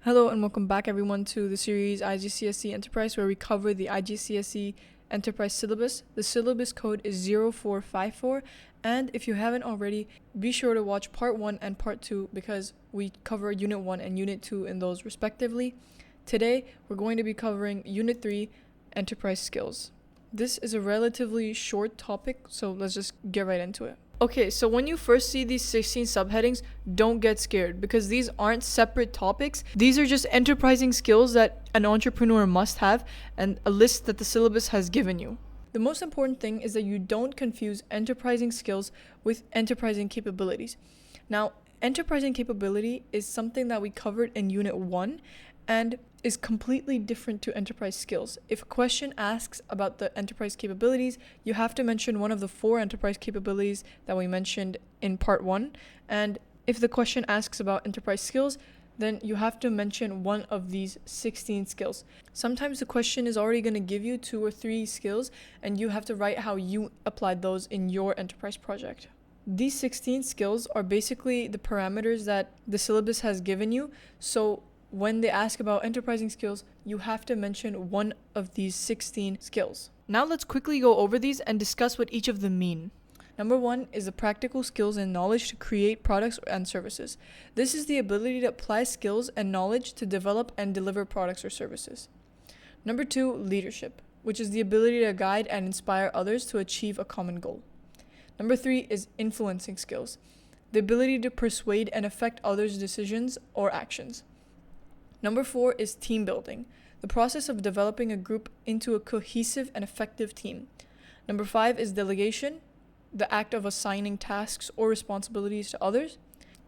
Hello and welcome back everyone to the series IGCSE Enterprise, where we cover the IGCSE Enterprise syllabus. The syllabus code is 0454, and if you haven't already, be sure to watch part 1 and part 2 because we cover unit 1 and unit 2 in those respectively. Today we're going to be covering unit 3, Enterprise Skills. This is a relatively short topic, so let's just get right into it. Okay, so when you first see these 16 subheadings, don't get scared because these aren't separate topics. These are just enterprising skills that an entrepreneur must have and a list that the syllabus has given you. The most important thing is that you don't confuse enterprising skills with enterprising capabilities. Now, enterprising capability is something that we covered in Unit 1 and is completely different to enterprise skills. If a question asks about the enterprise capabilities, you have to mention one of the 4 enterprise capabilities that we mentioned in part 1. And if the question asks about enterprise skills, then you have to mention one of these 16 skills. Sometimes the question is already going to give you 2 or 3 skills, and you have to write how you applied those in your enterprise project. These 16 skills are basically the parameters that the syllabus has given you. So when they ask about enterprising skills, you have to mention one of these 16 skills. Now let's quickly go over these and discuss what each of them mean. Number 1 is the practical skills and knowledge to create products and services. This is the ability to apply skills and knowledge to develop and deliver products or services. Number 2, leadership, which is the ability to guide and inspire others to achieve a common goal. Number 3 is influencing skills, the ability to persuade and affect others' decisions or actions. Number 4 is team building, the process of developing a group into a cohesive and effective team. Number 5 is delegation, the act of assigning tasks or responsibilities to others.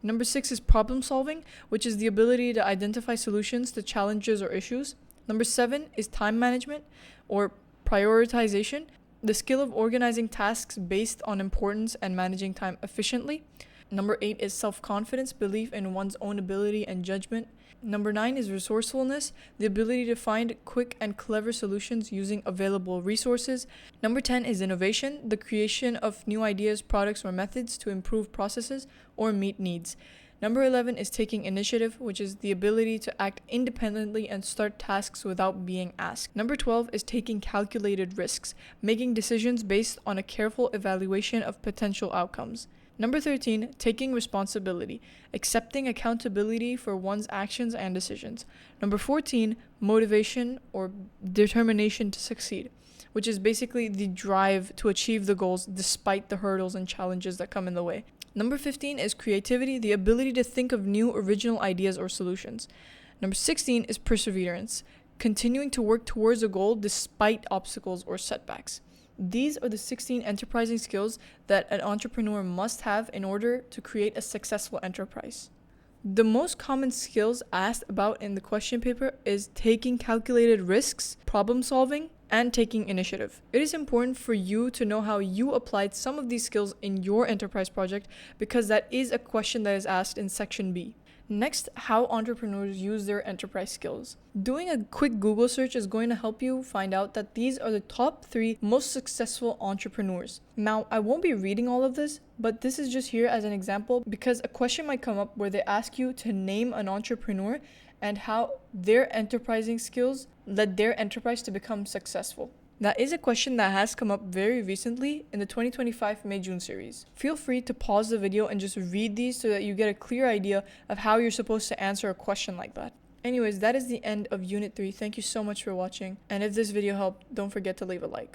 Number 6 is problem solving, which is the ability to identify solutions to challenges or issues. Number 7 is time management or prioritization, the skill of organizing tasks based on importance and managing time efficiently. Number 8 is self-confidence, belief in one's own ability and judgment. Number 9 is resourcefulness, the ability to find quick and clever solutions using available resources. Number 10 is innovation, the creation of new ideas, products, or methods to improve processes or meet needs. Number 11 is taking initiative, which is the ability to act independently and start tasks without being asked. Number 12 is taking calculated risks, making decisions based on a careful evaluation of potential outcomes. Number 13, taking responsibility, accepting accountability for one's actions and decisions. Number 14, motivation or determination to succeed, which is basically the drive to achieve the goals despite the hurdles and challenges that come in the way. Number 15 is creativity, the ability to think of new original ideas or solutions. Number 16 is perseverance, continuing to work towards a goal despite obstacles or setbacks. These are the 16 enterprising skills that an entrepreneur must have in order to create a successful enterprise. The most common skills asked about in the question paper is taking calculated risks, problem solving, and taking initiative. It is important for you to know how you applied some of these skills in your enterprise project because that is a question that is asked in section B. Next, how entrepreneurs use their enterprise skills. Doing a quick Google search is going to help you find out that these are the top 3 most successful entrepreneurs. Now, I won't be reading all of this, but this is just here as an example because a question might come up where they ask you to name an entrepreneur and how their enterprising skills led their enterprise to become successful. That is a question that has come up very recently in the 2025 May-June series. Feel free to pause the video and just read these so that you get a clear idea of how you're supposed to answer a question like that. Anyways, that is the end of Unit 3. Thank you so much for watching. And if this video helped, don't forget to leave a like.